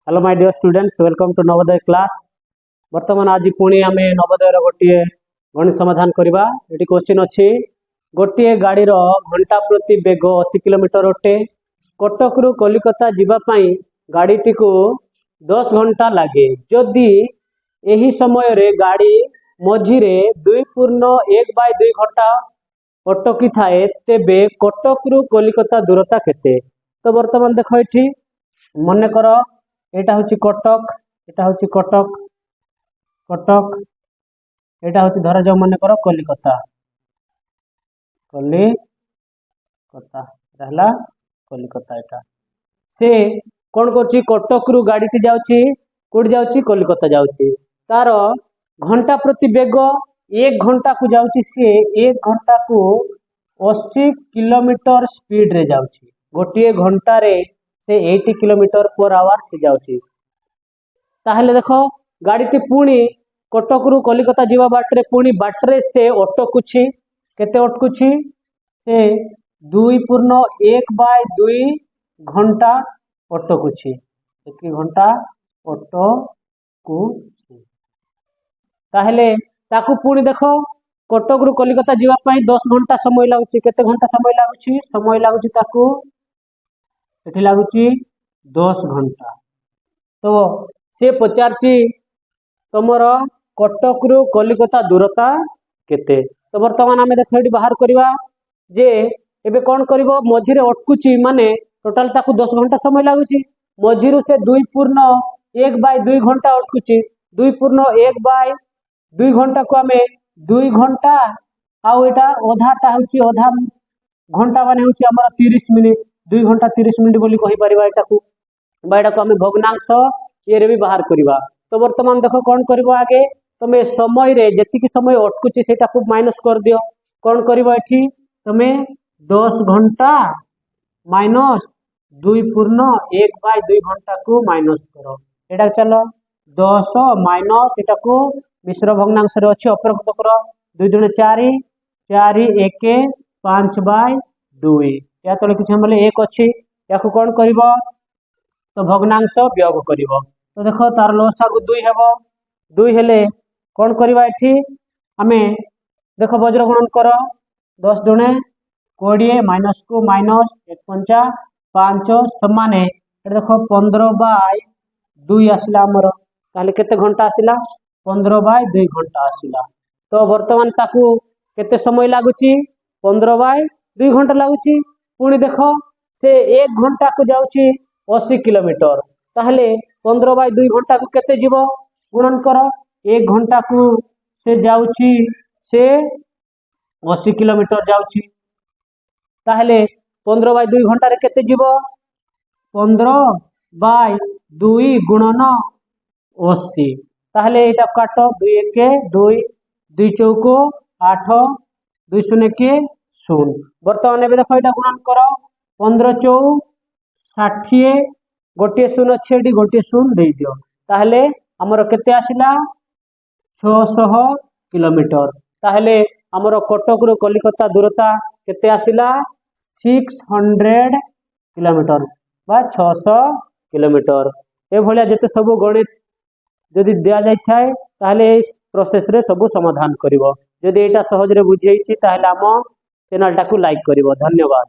Hello my dear students, welcome to Navodaya class. वर्तमान आज पुणी आम नवोदय गोटे गणित समाधान करवा। ये क्वेश्चन अच्छी गोटे गाड़ी घंटा प्रति बेग 80 किलोमीटर अटे। कटक रु कलिकता जावाई गाड़ीटी को 10 घंटा लगे। जदि यही समय रे गाड़ी मझिरे 2.1/2 घंटा अटकी थाए तेबे कटक रु कलिकता दूरता केते। तो वर्तमान देख ये मन कर एटा हूँ कटक, एटा हूँ कटक कटक एटा हूँ धरा जाओ मन कर कलिकता कलिकता रहला कलिकता। एटा से कौन कर कटक रु गाड़ी जाऊँगी कौट जाऊँगी कलिकता जाऊँगी। तार घंटा प्रति बेग 1 घंटा को जाऊँगी सी 1 घंटा को 80 किलोमीटर स्पीड रे जाऊँगी। गोटे घंटा रे से 80 किलोमीटर पर आवर से जाऊँगी। ताहले देखो गाड़ी पुणी कटक रु कलिकता जीवा बाटरे पुणी बाटरे से अटकुछि केते अटकुछि से 2.1/2 घंटा अटकुछि। 1 घंटा अटकुछि। ताहले ताकू पुणी देखो कटक रु कलिकता जीवा पाई 10 घंटा समय लागुछि। केते घंटा समय लागुछि? समय लागुछि ताकू एठी लागुछि 10 घंटा। तो से पचारची तुमर कटक रु कलिकता दूरता केते। तो वर्तमान आम देख ये बाहर करवा जे एबे कौन करिवो मझिरे अटकुची माने टोटाल ताकू 10 घंटा समय लागुची। मझिरु से 2.1/2 घंटा अटकुची। 2.1/2 घंटा को आमे 2 घंटा आउ एटा अधाटा होची अधा घंटा माने होची हमर 30 मिनिट। 2 घंटा 30 मिनिट बोली कहि परिबा एटा को आमे भग्नांश ये भी बाहर करवा। तो वर्तमान देखो कौन करबो आगे तमे समय रे जेतिकी समय अटकुची सेटा को माइनस कर दियो। कौन करबो एठी तमे 10 घंटा माइनस 2.1/2 घंटा को माइनस करो। एटा चलो 10 माइनस एटा को मिश्र भग्नांश रे अछि अप्रकृत करो। 2 × 4 4 1 5/2 या तले किछ हमले 1 अछि। याकू कौन करबो तो भग्नांश वियोग करिवो। तो देखो तार लसागु 2 हेबो। 2 हेले कौन करबा एठी आमे देखो वज्र गुणन करो 10 दुणे 20 माइनस को माइनस 1 पंचा 5 समाने देखो 15/2 आसिला हमर। ताले केते घंटा आसिला 15/2 घंटा आसिला। तो वर्तमान ताकू केते समय लागुची 15/2 घंटा लागुची। पुणी देखो से 1 घंटा को जाउची 80 किलोमीटर। ताहले 15/2 घंटा को केते जीवो गुणन करो। 1 घंटा को से जाउची से 80 किलोमीटर जाउची। ताहले 15/2 घंटा रे केते जीवो 15/2 गुणन 80। ताहले एटा काटो 2 1 2 2 चौको 8 2 शून्य के 0। वर्तमान एबे देखो एटा गुणन करो 15 चौ 60 गोटे 0 छेडी गोटे 0 दे दियो। ताहले हमर केते आसिला 600 किलोमीटर। ताहले हमर कटक रु कलिकता दूरता केते आसिला 600 किलोमीटर बा 600 किलोमीटर। ए भलिया जते सब गणित जदि दिया जाय थाए ताहले प्रोसेस रे सब समाधान करिवो। जदि एटा सहज रे बुझी हिची ताहले हम चैनल टाकू लाइक करिवो। धन्यवाद।